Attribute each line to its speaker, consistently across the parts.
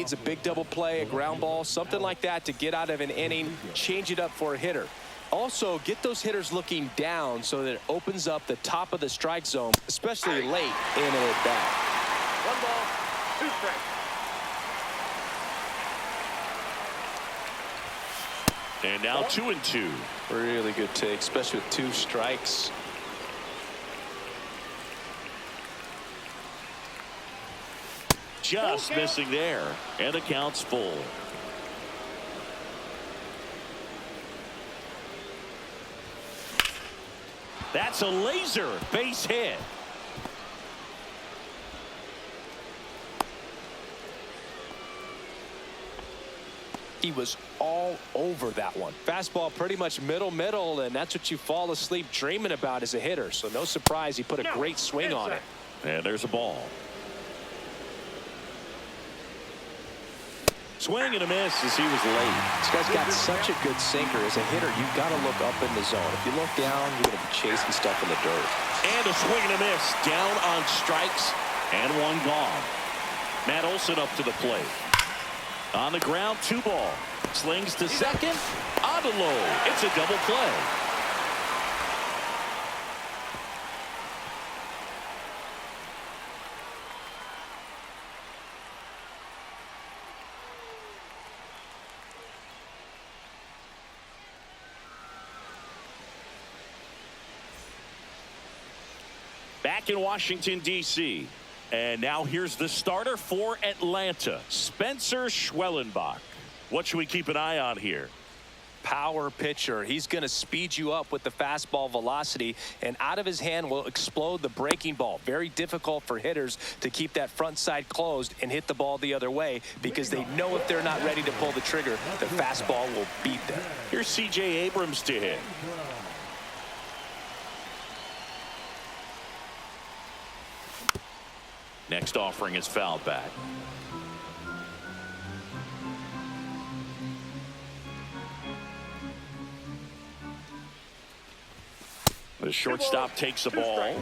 Speaker 1: needs a big double play, a ground ball, something like that to get out of an inning, change it up for a hitter. Also, get those hitters looking down so that it opens up the top of the strike zone, especially late in an at-bat.
Speaker 2: 1 ball, 2 strikes.
Speaker 3: And now 2-2.
Speaker 1: Really good take, especially with 2 strikes.
Speaker 3: Just missing there, and the count's full. That's a laser base hit.
Speaker 1: He was all over that one. Fastball pretty much middle, and that's what you fall asleep dreaming about as a hitter. So no surprise he put a great swing on it.
Speaker 3: And there's a ball. Swing and a miss as he was late.
Speaker 1: This guy's got such a good sinker. As a hitter, you've got to look up in the zone. If you look down, you're going to be chasing stuff in the dirt.
Speaker 3: And a swing and a miss. Down on strikes, and 1 gone. Matt Olson up to the plate. On the ground, 2 ball. Slings to second. On the low. It's a double play. Back in Washington, D.C. And now here's the starter for Atlanta, Spencer Schwellenbach. What should we keep an eye on here?
Speaker 1: Power pitcher. He's going to speed you up with the fastball velocity, and out of his hand will explode the breaking ball. Very difficult for hitters to keep that front side closed and hit the ball the other way because they know if they're not ready to pull the trigger, the fastball will beat them.
Speaker 3: Here's C.J. Abrams to hit. Next offering is fouled back. The shortstop takes the ball.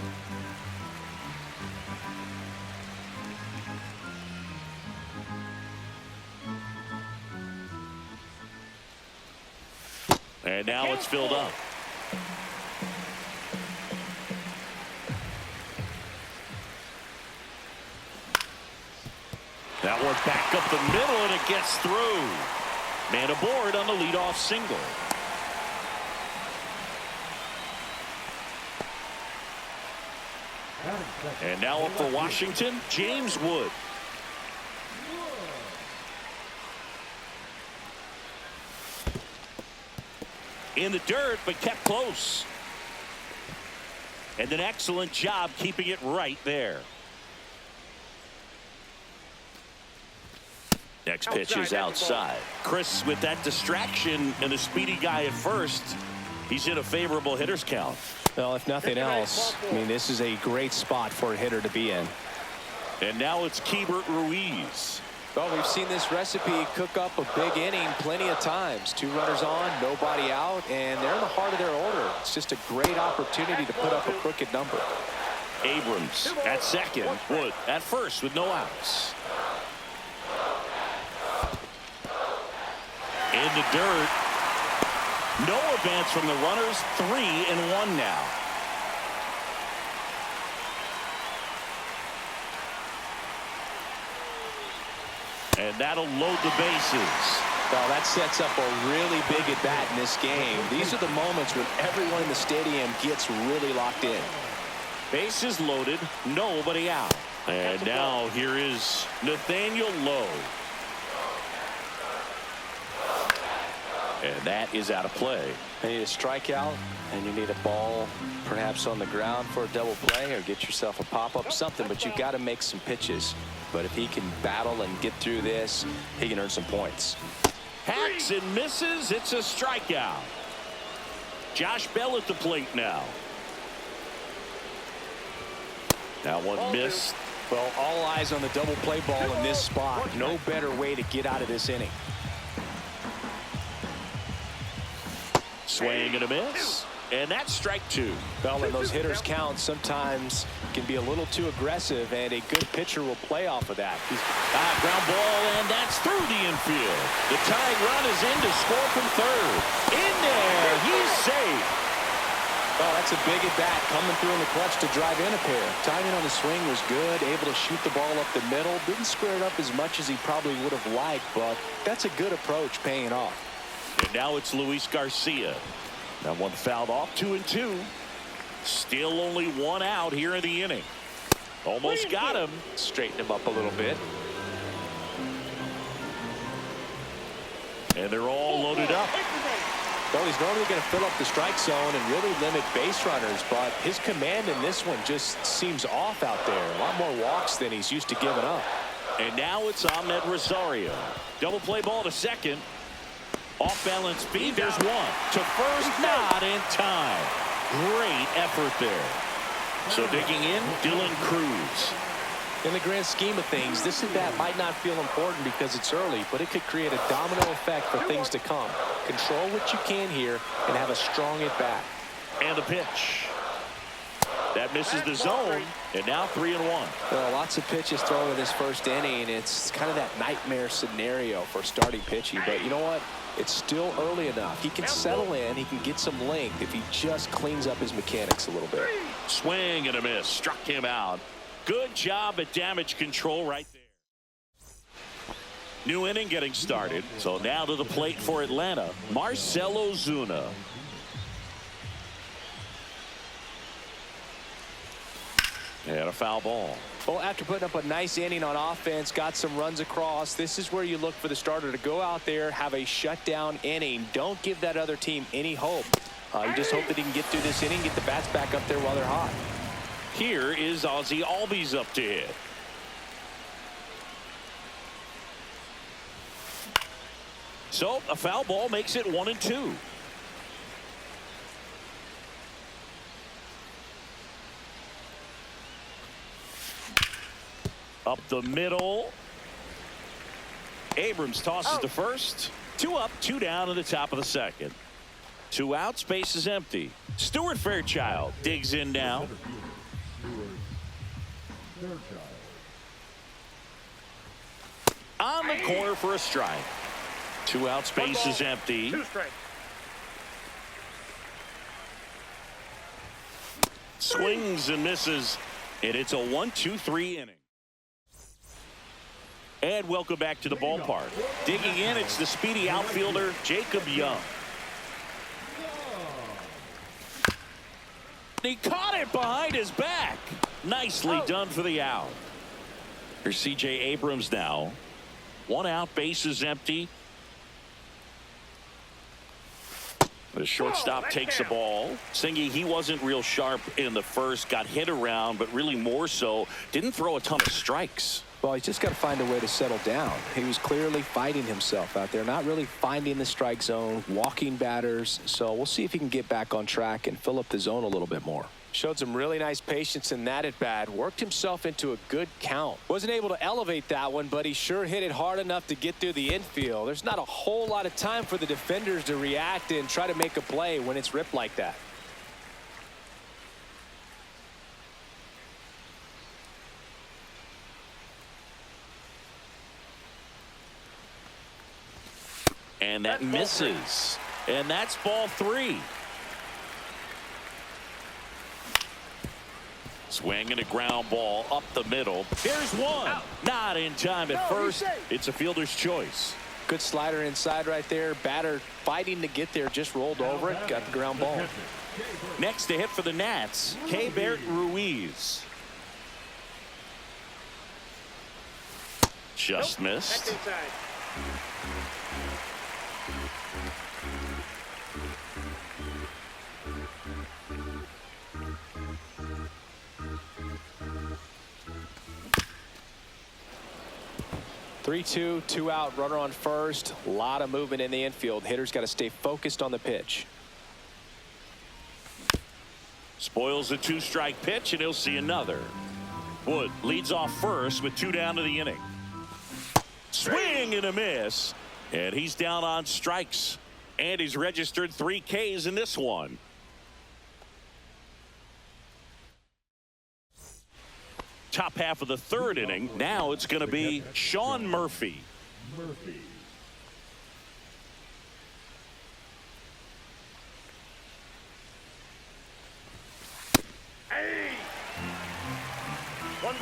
Speaker 3: And now it's filled up. That one's back up the middle, and it gets through. Man aboard on the leadoff single. And now up for Washington, James Wood. In the dirt, but kept close. And an excellent job keeping it right there. Next pitch is outside. Chris, with that distraction and the speedy guy at first, he's in a favorable hitter's count.
Speaker 1: Well, if nothing else, I mean, this is a great spot for a hitter to be in.
Speaker 3: And now it's Keibert Ruiz.
Speaker 1: Well, we've seen this recipe cook up a big inning plenty of times. 2 runners on, nobody out, and they're in the heart of their order. It's just a great opportunity to put up a crooked number.
Speaker 3: Abrams at second, Wood at first with no outs. In the dirt. No advance from the runners. 3-1 now. And that'll load the bases.
Speaker 1: Well, that sets up a really big at bat in this game. These are the moments when everyone in the stadium gets really locked in.
Speaker 3: Bases loaded, nobody out. And now here is Nathaniel Lowe. And that is out of play.
Speaker 1: You need a strikeout, and you need a ball perhaps on the ground for a double play, or get yourself a pop-up, something, but you've got to make some pitches. But if he can battle and get through this, he can earn some points.
Speaker 3: Hacks and misses. It's a strikeout. Josh Bell at the plate now. That one missed.
Speaker 1: Well, all eyes on the double play ball in this spot. No better way to get out of this inning.
Speaker 3: Swing and a miss. And that's strike 2.
Speaker 1: Well, and those hitters count sometimes can be a little too aggressive, and a good pitcher will play off of that.
Speaker 3: Ground ball, and that's field. The tying run is in to score from third. In there. He's safe.
Speaker 1: Oh, that's a big at-bat coming through in the clutch to drive in a pair. Timing on the swing was good, able to shoot the ball up the middle. Didn't square it up as much as he probably would have liked, but that's a good approach paying off.
Speaker 3: And now it's Luis Garcia. That one fouled off, 2-2. Still only one out here in the inning. Almost got him.
Speaker 1: Straighten him up a little bit.
Speaker 3: And they're all loaded up.
Speaker 1: Well, he's normally going to fill up the strike zone and really limit base runners, but his command in this one just seems off out there. A lot more walks than he's used to giving up.
Speaker 3: And now it's Ahmed Rosario. Double play ball to second. Off balance speed. There's one. To first, not in time. Great effort there. So digging in, Dylan Cruz.
Speaker 1: In the grand scheme of things, this at-bat might not feel important because it's early, but it could create a domino effect for things to come. Control what you can here and have a strong at-bat.
Speaker 3: And the pitch. That misses the zone, and now 3-1.
Speaker 1: Well, lots of pitches thrown in this first inning. It's kind of that nightmare scenario for starting pitching, but you know what? It's still early enough. He can settle in. He can get some length if he just cleans up his mechanics a little bit.
Speaker 3: Swing and a miss. Struck him out. Good job at damage control right there. New inning getting started. So now to the plate for Atlanta, Marcell Ozuna. And a foul ball.
Speaker 1: Well, after putting up a nice inning on offense, got some runs across, this is where you look for the starter to go out there, have a shutdown inning. Don't give that other team any hope. You just hope that he can get through this inning, get the bats back up there while they're hot.
Speaker 3: Here is Ozzy Albies up to hit. So a foul ball makes it 1-2. Up the middle. Abrams tosses to first. 2 up, 2 down in the top of the second. 2 out, space is empty. Stuart Fairchild digs in now. On the corner for a strike. 2 out, space is empty.
Speaker 2: 2 strikes.
Speaker 3: Swings and misses, and it's a 1-2-3 inning. And welcome back to the ballpark. Digging in, it's the speedy outfielder, Jacob Young. He caught it behind his back. Nicely done for the out. Here's C.J. Abrams now. 1 out, base is empty. The shortstop takes the ball. Singy, he wasn't real sharp in the first, got hit around, but really more so, didn't throw a ton of strikes.
Speaker 1: Well, he's just got to find a way to settle down. He was clearly fighting himself out there, not really finding the strike zone, walking batters. So we'll see if he can get back on track and fill up the zone a little bit more. Showed some really nice patience in that at bat. Worked himself into a good count. Wasn't able to elevate that one, but he sure hit it hard enough to get through the infield. There's not a whole lot of time for the defenders to react and try to make a play when it's ripped like that.
Speaker 3: And that misses. And that's ball 3. Swing and a ground ball up the middle. There's one. Not in time at first. It's a fielder's choice.
Speaker 1: Good slider inside right there. Batter fighting to get there. Just rolled over it. Got the ground ball.
Speaker 3: Next to hit for the Nats, Keibert Ruiz. Just missed.
Speaker 2: Back inside.
Speaker 1: 3-2, 2 out, runner on first. A lot of movement in the infield. Hitter's got to stay focused on the pitch.
Speaker 3: Spoils a 2-strike pitch, and he'll see another. Wood leads off first with 2 down to the inning. Swing and a miss, and he's down on strikes. And he's registered 3 Ks in this one. Top half of the 3rd inning. Now it's going to be Sean Murphy.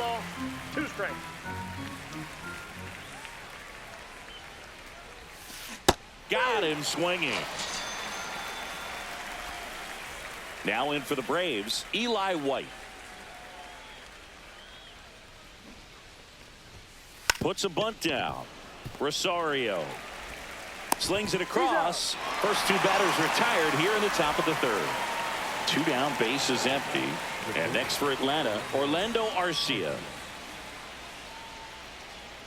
Speaker 2: ball, two strikes.
Speaker 3: Got him swinging. Now in for the Braves, Eli White. Puts a bunt down. Rosario slings it across. First two batters retired here in the top of the third. Two down, bases empty. And next for Atlanta, Orlando Arcia.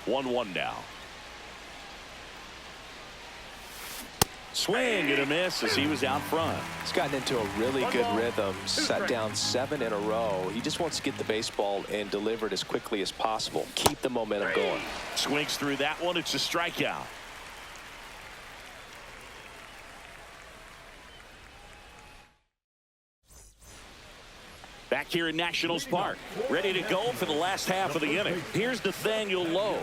Speaker 3: 1-1 now. Swing and a miss as he was out front.
Speaker 1: He's gotten into a really good rhythm, set down 7 in a row. He just wants to get the baseball and deliver it as quickly as possible. Keep the momentum going.
Speaker 3: Swings through that one. It's a strikeout. Back here in Nationals Park, ready to go for the last half of the inning. Here's Nathaniel Lowe.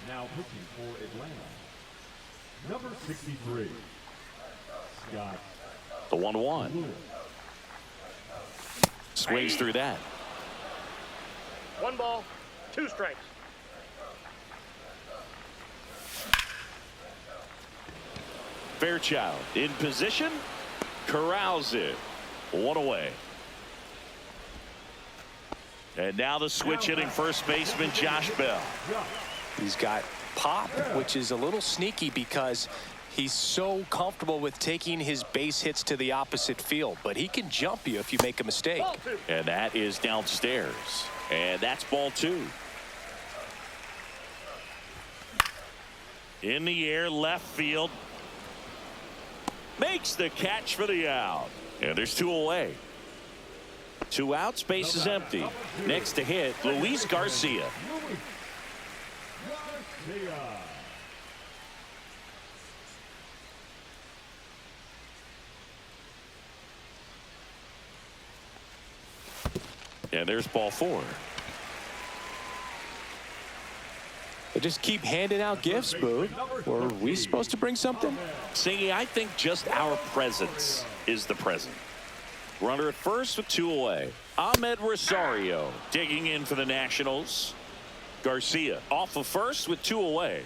Speaker 4: Now pitching for Atlanta, number 63, Scott.
Speaker 3: The 1-1. Swings through that.
Speaker 2: One ball, two strikes.
Speaker 3: Fairchild in position, corrals it. One away. And now the switch hitting first baseman Josh Bell.
Speaker 1: He's got pop, which is a little sneaky because he's so comfortable with taking his base hits to the opposite field, but he can jump you if you make a mistake.
Speaker 3: And that is downstairs. And that's ball 2. In the air, left field. Makes the catch for the out. And there's 2 away. 2 outs, base is empty. Next to hit, Luis Garcia. And there's ball 4.
Speaker 1: They just keep handing out gifts, Boo. Were we supposed to bring something?
Speaker 3: Singy, I think just our presence is the present. Runner at first with 2 away. Ahmed Rosario digging in for the Nationals. Garcia off of first with 2 away.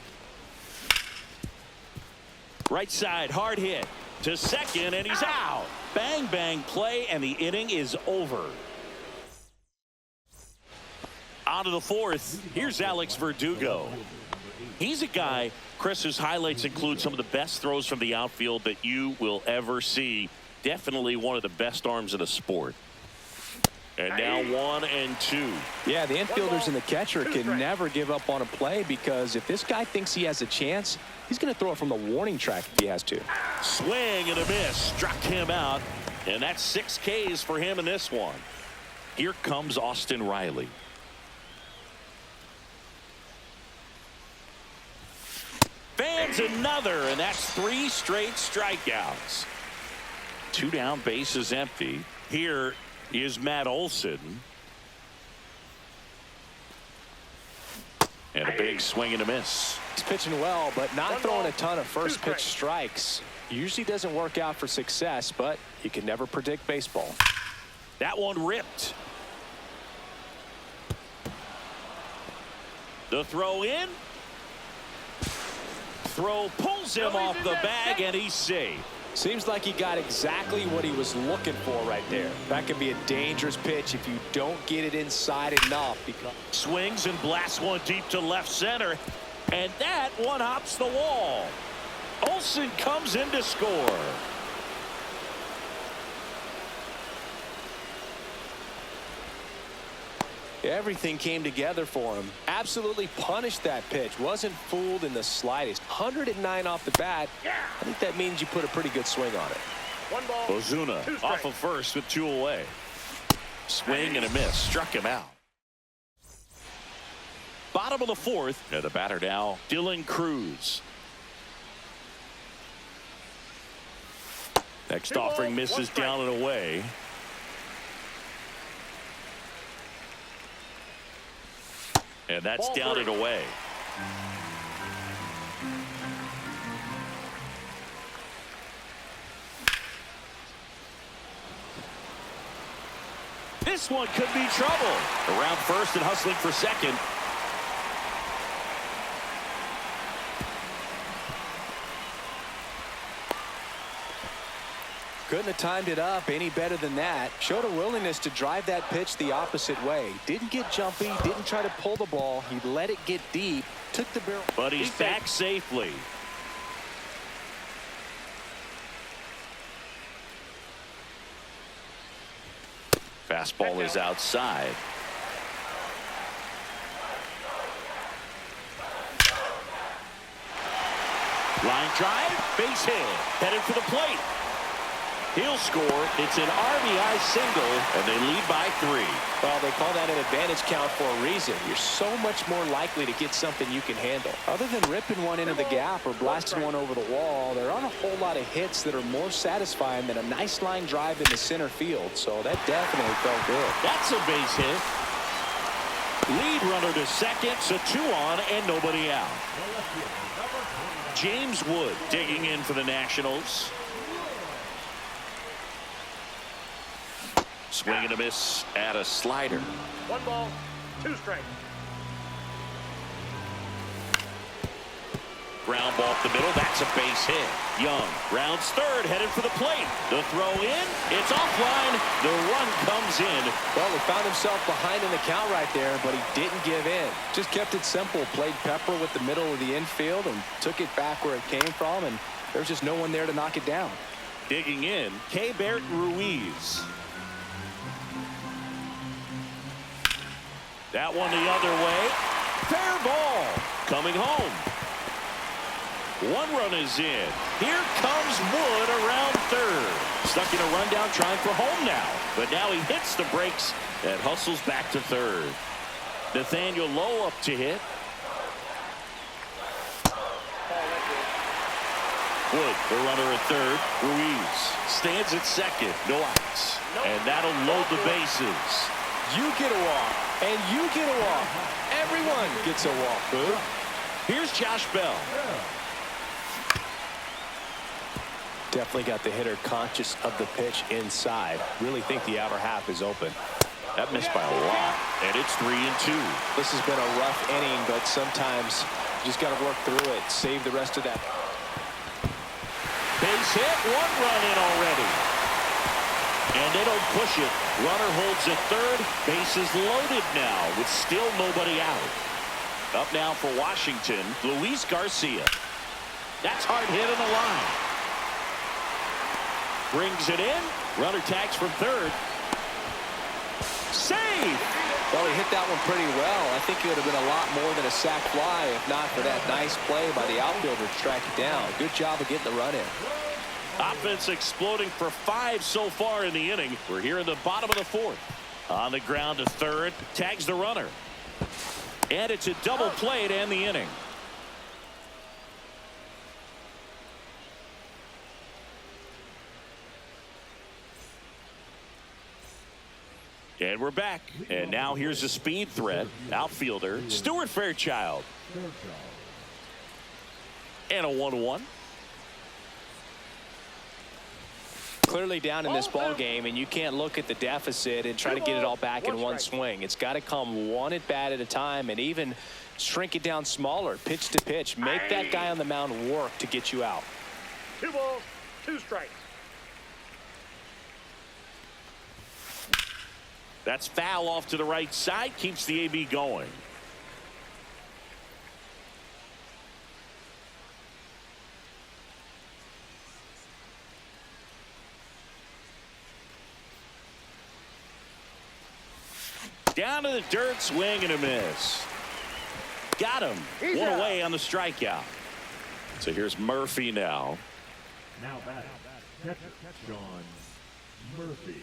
Speaker 3: Right side, hard hit to second, and he's out. Bang, bang play, and the inning is over. On to the 4th. Here's Alex Verdugo. He's a guy, Chris, whose highlights include some of the best throws from the outfield that you will ever see. Definitely one of the best arms in the sport. And now 1-2.
Speaker 1: Yeah, the infielders and the catcher can never give up on a play, because if this guy thinks he has a chance, he's going to throw it from the warning track if he has to.
Speaker 3: Swing and a miss. Struck him out. And that's 6 Ks for him in this one. Here comes Austin Riley. Fans another, and that's 3 straight strikeouts. 2 down, bases empty. Here is Matt Olson. And a big swing and a miss.
Speaker 1: He's pitching well, but not throwing a ton of first pitch strikes. Usually doesn't work out for success, but you can never predict baseball.
Speaker 3: That one ripped. The throw in. Throw pulls him off the bag, and he's safe.
Speaker 1: Seems like he got exactly what he was looking for right there. That could be a dangerous pitch if you don't get it inside enough.
Speaker 3: Swings and blasts one deep to left center, and that one hops the wall. Olsen comes in to score.
Speaker 1: Everything came together for him. Absolutely punished that pitch. Wasn't fooled in the slightest. 109 off the bat. I think that means you put a pretty good swing on it.
Speaker 2: One ball.
Speaker 3: Ozuna off of first with 2 away. Swing and a miss. Struck him out. Bottom of the 4th. And the batter now, Dylan Cruz. Next offering misses down and away. And that's down and away. This one could be trouble. Around first and hustling for second.
Speaker 1: Couldn't have timed it up any better than that. Showed a willingness to drive that pitch the opposite way. Didn't get jumpy, didn't try to pull the ball. He let it get deep, took the barrel.
Speaker 3: But he's back safely. Fastball is outside. Line drive, base hit, headed for the plate. He'll score. It's an RBI single, and they lead by 3.
Speaker 1: Well, they call that an advantage count for a reason. You're so much more likely to get something you can handle. Other than ripping one into the gap or blasting one over the wall, there aren't a whole lot of hits that are more satisfying than a nice line drive into center field. So that definitely felt good.
Speaker 3: That's a base hit. Lead runner to second, so 2 on and nobody out. James Wood digging in for the Nationals. Swing and a miss at a slider.
Speaker 2: 1 ball, 2 strikes.
Speaker 3: Ground ball up the middle. That's a base hit. Young rounds third, headed for the plate. The throw in. It's offline. The run comes in.
Speaker 1: Well, he found himself behind in the count right there, but he didn't give in. Just kept it simple. Played pepper with the middle of the infield and took it back where it came from, and there's just no one there to knock it down.
Speaker 3: Digging in, Keibert Ruiz. That one the other way. Fair ball. Coming home. 1 run is in. Here comes Wood around third. Stuck in a rundown trying for home now. But now he hits the brakes and hustles back to third. Nathaniel Lowe up to hit. Wood, the runner at third. Ruiz stands at second. No outs. And that'll load the bases.
Speaker 1: You get a walk, and you get a walk. Everyone gets a walk, Boo.
Speaker 3: Here's Josh Bell.
Speaker 1: Definitely got the hitter conscious of the pitch inside. Really think the outer half is open.
Speaker 3: That missed by a lot, and it's 3-2.
Speaker 1: This has been a rough inning, but sometimes you just got to work through it. Save the rest of that.
Speaker 3: Base hit, 1 run in already. And they don't push it. Runner holds at third. Bases loaded now with still nobody out. Up now for Washington, Luis Garcia. That's hard hit on the line. Brings it in. Runner tags from third. Save!
Speaker 1: Well, he hit that one pretty well. I think it would have been a lot more than a sac fly if not for that nice play by the outfielder to track it down. Good job of getting the run in.
Speaker 3: Offense exploding for 5 so far in the inning. We're here in the bottom of the 4th. On the ground to third. Tags the runner. And it's a double play to end the inning. And we're back. And now here's a speed threat. Outfielder Stuart Fairchild. And a 1-1.
Speaker 1: Clearly down in this ball game, and you can't look at the deficit and try to get it all back in one swing. It's got to come one at bat at a time, and even shrink it down smaller, pitch to pitch. Make that guy on the mound work to get you out.
Speaker 2: 2 balls, 2 strikes.
Speaker 3: That's foul off to the right side. Keeps the AB going. Down to the dirt, swing and a miss. Got him.
Speaker 2: He's
Speaker 3: One
Speaker 2: out.
Speaker 3: away on the strikeout. So here's Murphy now.
Speaker 4: Now batting, catcher, Sean Murphy.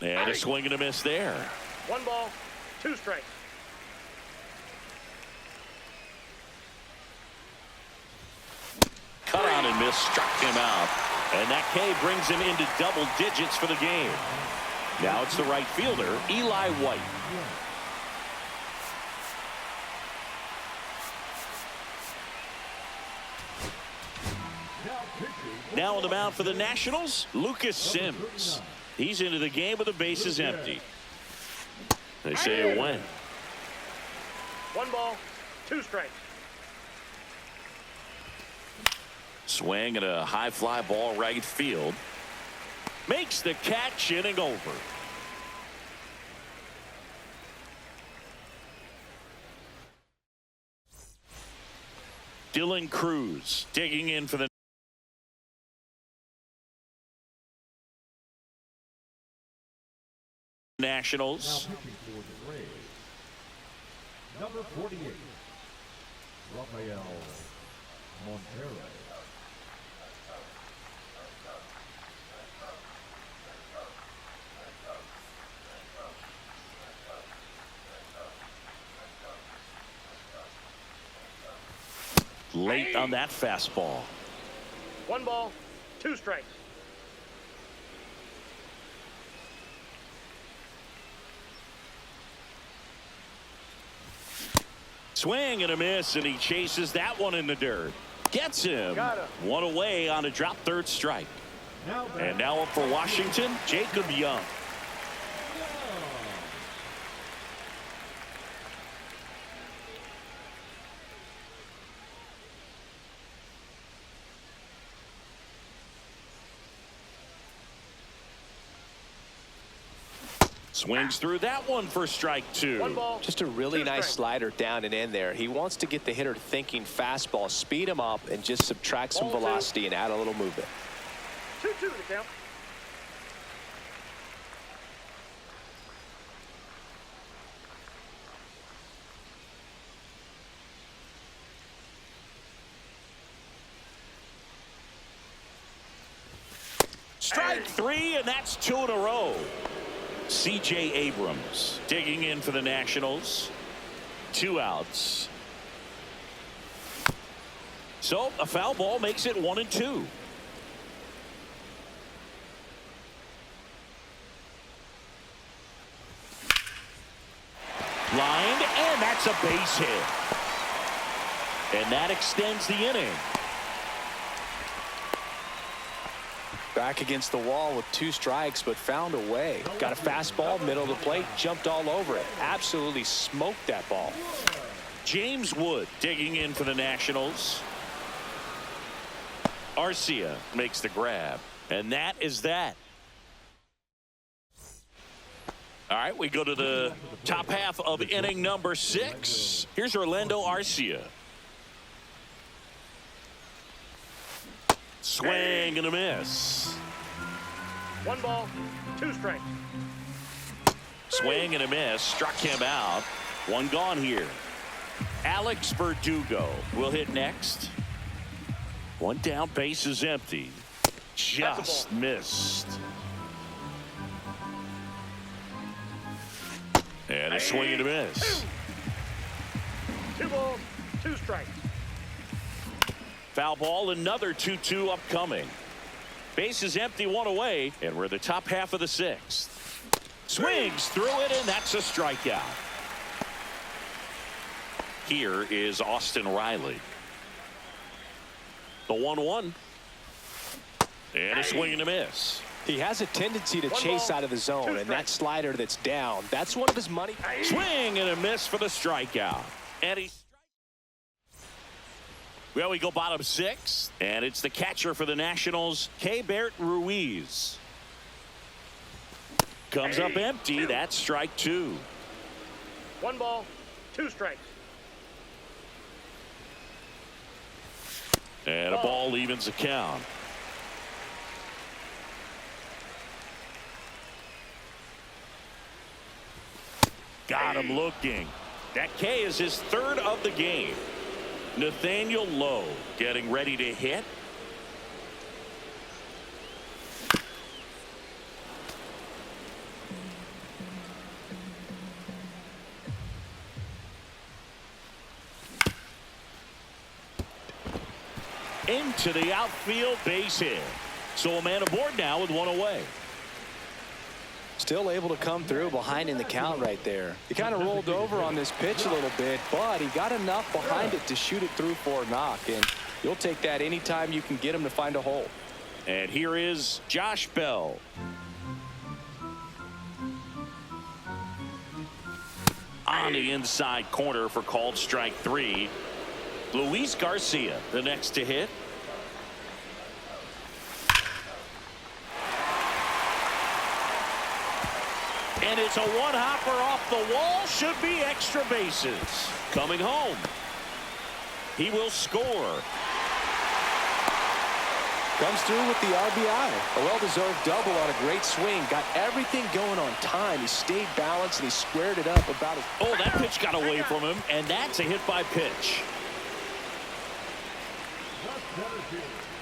Speaker 3: And a swing and a miss there.
Speaker 2: 1 ball, 2 strikes.
Speaker 3: Cut on and miss, struck him out. And that K brings him into double digits for the game. Now it's the right fielder, Eli White.
Speaker 4: Now
Speaker 3: Now on the mound for the Nationals, Lucas Sims. He's into the game with the bases empty. They say a win.
Speaker 2: 1 ball, 2 strikes.
Speaker 3: Swing and a high fly ball right field. Makes the catch, inning over. Dylan Cruz digging in for the Nationals.
Speaker 4: Number 48, Rafael Montero.
Speaker 3: Late on that fastball.
Speaker 2: 1 ball, 2 strikes.
Speaker 3: Swing and a miss, and he chases that one in the dirt. Gets him.
Speaker 2: Got him.
Speaker 3: One away on a drop third strike. And now up for Washington, Jacob Young. Swings through that one for strike 2.
Speaker 2: 1 ball.
Speaker 1: Just a really
Speaker 2: 2
Speaker 1: nice
Speaker 2: strikes.
Speaker 1: slider down and in there. He wants to get the hitter thinking fastball, speed him up, and just subtract some
Speaker 2: Ball 2.
Speaker 1: velocity and add a little movement.
Speaker 2: 2-2 the count.
Speaker 3: Strike 3, and that's 2 in a row. C.J. Abrams digging in for the Nationals. 2 outs. So a foul ball makes it 1-2. Lined, and that's a base hit. And that extends the inning.
Speaker 1: Back against the wall with 2 strikes, but found a way. Got a fastball, middle of the plate, jumped all over it. Absolutely smoked that ball.
Speaker 3: James Wood digging in for the Nationals. Arcia makes the grab, and that is that. All right, we go to the top half of inning number 6. Here's Orlando Arcia. Swing and a miss.
Speaker 2: 1 ball, 2 strikes.
Speaker 3: Swing and a miss. Struck him out. 1 gone here. Alex Verdugo will hit next. 1 down, base is empty. Just missed. And a swing and a miss.
Speaker 2: 2 balls, 2 strikes.
Speaker 3: Foul ball, another 2-2 upcoming. Base is empty, 1 away, and we're the top half of the 6th. Swings through it, and that's a strikeout. Here is Austin Riley. The 1-1. And a swing and a miss.
Speaker 1: He has a tendency to
Speaker 2: 1
Speaker 1: chase
Speaker 2: ball,
Speaker 1: out of the
Speaker 2: 2
Speaker 1: zone, and that
Speaker 2: strikes.
Speaker 1: slider that's down, that's one of his money.
Speaker 3: Swing and a miss for the strikeout. And he. Well, we go bottom 6, and it's the catcher for the Nationals, Keibert Ruiz. Comes up empty. That's strike 2.
Speaker 2: 1 ball, 2 strikes.
Speaker 3: And a ball evens the count. Got him looking. That K is his 3rd of the game. Nathaniel Lowe getting ready to hit. Into the outfield, base hit. So a man aboard now with 1 away.
Speaker 1: Still able to come through behind in the count right there. He kind of rolled over on this pitch a little bit, but he got enough behind it to shoot it through for a knock. And You'll take that anytime you can get him to find a hole.
Speaker 3: And here is Josh Bell. On the inside corner for called strike 3. Luis Garcia, the next to hit. And it's a one-hopper off the wall. Should be extra bases. Coming home. He will score.
Speaker 1: Comes through with the RBI. A well-deserved double on a great swing. Got everything going on time. He stayed balanced and he squared it up about as...
Speaker 3: Oh, that pitch got away from him, and that's a hit by pitch.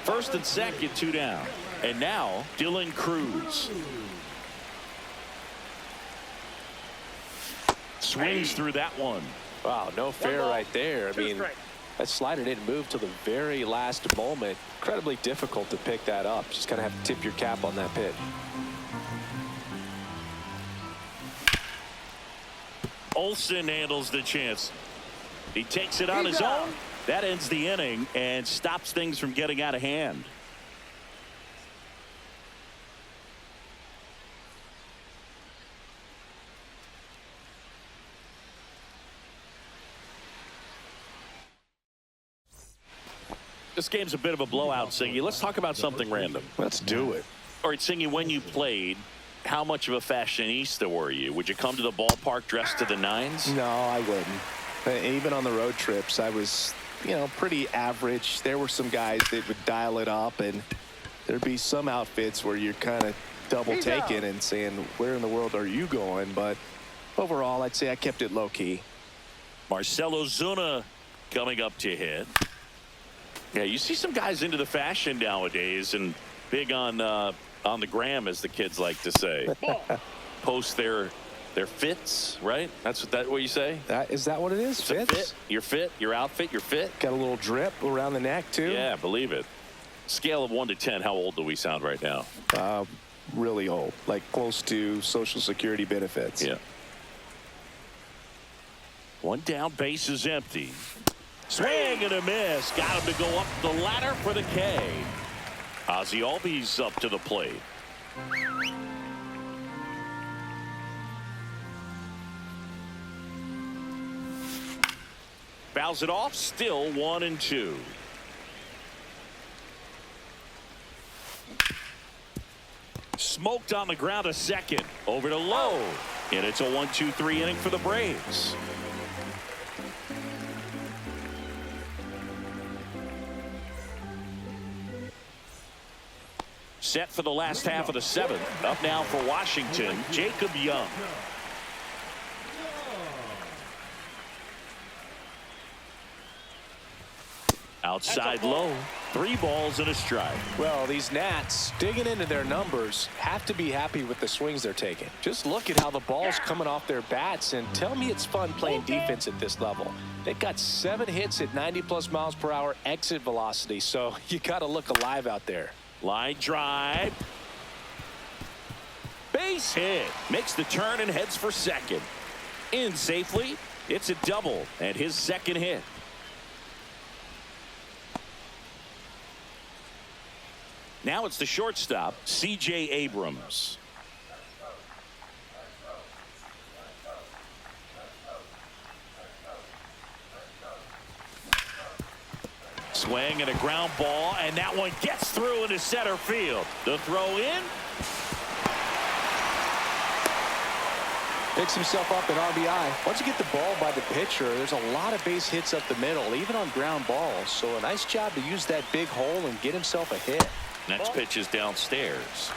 Speaker 3: First and second, 2 down. And now, Dylan Cruz. Swings through that one.
Speaker 1: Wow, no fair right there. I mean, that slider didn't move till the very last moment. Incredibly difficult to pick that up. Just kind of have to tip your cap on that pitch.
Speaker 3: Olsen handles the chance. He takes it on his own. That ends the inning and stops things from getting out of hand. This game's a bit of a blowout, Singy. Let's talk about something random.
Speaker 1: Let's do it.
Speaker 3: All right, Singy, when you played, how much of a fashionista were you? Would you come to the ballpark dressed to the nines?
Speaker 1: No, I wouldn't. Even on the road trips, I was, you know, pretty average. There were some guys that would dial it up, and there'd be some outfits where you're kind of double taking and saying, where in the world are you going? But overall, I'd say I kept it low key.
Speaker 3: Marcelo Zuna coming up to hit. Yeah, you see some guys into the fashion nowadays and big on the gram, as the kids like to say. Post their fits, right? That's what you say?
Speaker 1: Is that what it is? Fits?
Speaker 3: Fit, your fit, your outfit, your fit.
Speaker 1: Got a little drip around the neck, too?
Speaker 3: Yeah, believe it. Scale of 1 to 10, how old do we sound right now?
Speaker 1: Really old, like close to Social Security benefits.
Speaker 3: Yeah. 1 down, base is empty. Swing and a miss. Got him to go up the ladder for the K. Ozzie Albies up to the plate. Fouls it off. Still 1-2. Smoked on the ground a second. Over to Lowe. And it's a 1-2-3 inning for the Braves. Set for the last half of the 7th. Up now for Washington, Jacob Young. Outside low. 3 balls and a strike.
Speaker 1: Well, these Nats, digging into their numbers, have to be happy with the swings they're taking. Just look at how the ball's coming off their bats, and tell me it's fun playing defense at this level. They've got 7 hits at 90+ miles per hour exit velocity, so you got to look alive out there.
Speaker 3: Line drive. Base hit. Makes the turn and heads for second. In safely. It's a double and his second hit. Now it's the shortstop, C.J. Abrams. Swing and a ground ball, and that one gets through into center field. The throw in.
Speaker 1: Picks himself up an RBI. Once you get the ball by the pitcher, there's a lot of base hits up the middle, even on ground balls. So a nice job to use that big hole and get himself a hit.
Speaker 3: Next pitch is downstairs.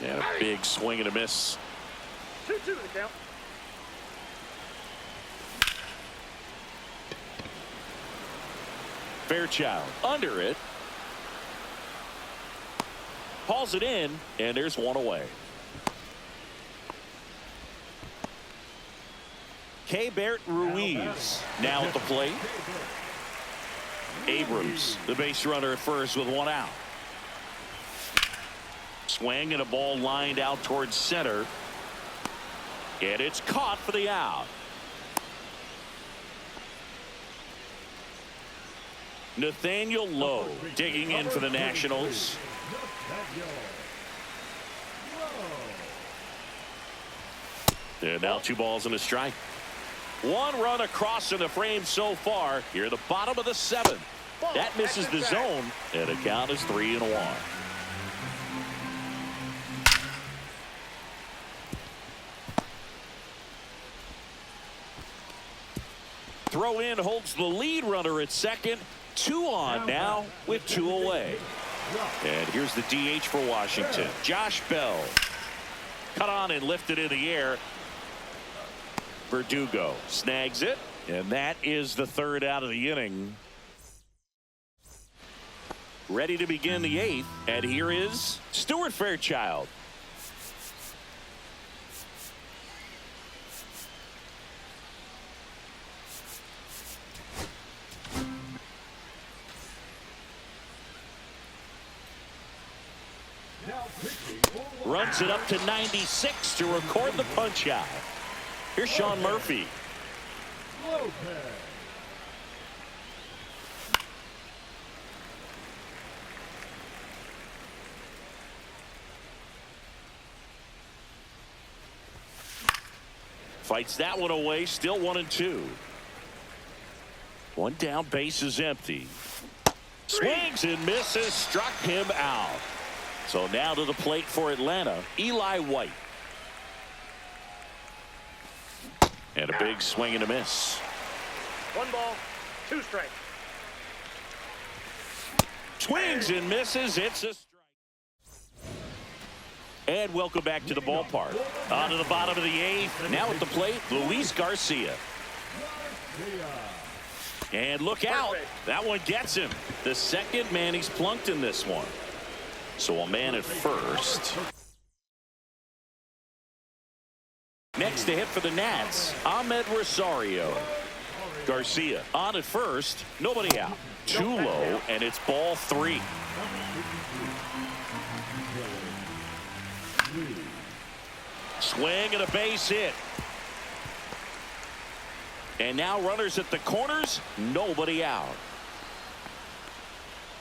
Speaker 3: And a big swing and a miss.
Speaker 2: 2-2 the count.
Speaker 3: Fairchild under it. Hauls it in, and there's one away. K-Bert Ruiz now at the plate. Abrams, the base runner at first with 1 out. Swing and a ball lined out towards center. And it's caught for the out. Nathaniel Lowe digging in for the Nationals. And now 2 balls and a strike. 1 run across in the frame so far. Here at the bottom of the 7th. That misses the zone, and the count is 3-1. Throw in holds the lead runner at second. 2 on now with 2 away. And here's the DH for Washington, Josh Bell. Cut on and lifted in the air. Verdugo snags it, and that is the 3rd out of the inning. Ready to begin the 8th, and here is Stuart Fairchild. Runs it up to 96 to record the punch out. Here's Sean Murphy. Fights that one away, still 1-2. 1 down, base is empty. Swings and misses, struck him out. So now to the plate for Atlanta, Eli White. And a big swing and a miss.
Speaker 2: 1 ball, 2 strikes.
Speaker 3: Swings and misses. It's a strike. And welcome back to the ballpark. On to the bottom of the 8th. Now at the plate, Luis Garcia. And look out. That one gets him. The 2nd man he's plunked in this one. So a man at first. Next to hit for the Nats, Ahmed Rosario. Garcia on at first, nobody out. Too low, and it's ball 3. Swing and a base hit. And now runners at the corners, nobody out.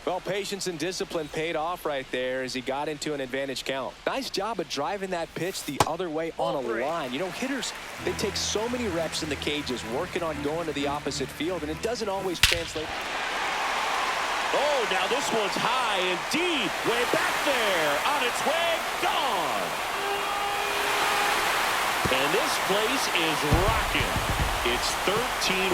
Speaker 1: Well, patience and discipline paid off right there as he got into an advantage count. Nice job of driving that pitch the other way on a line. You know, hitters, they take so many reps in the cages working on going to the opposite field, and it doesn't always translate.
Speaker 3: Oh, now this one's high and deep, way back there, on its way, gone. And this place is rocking. It's 13-1.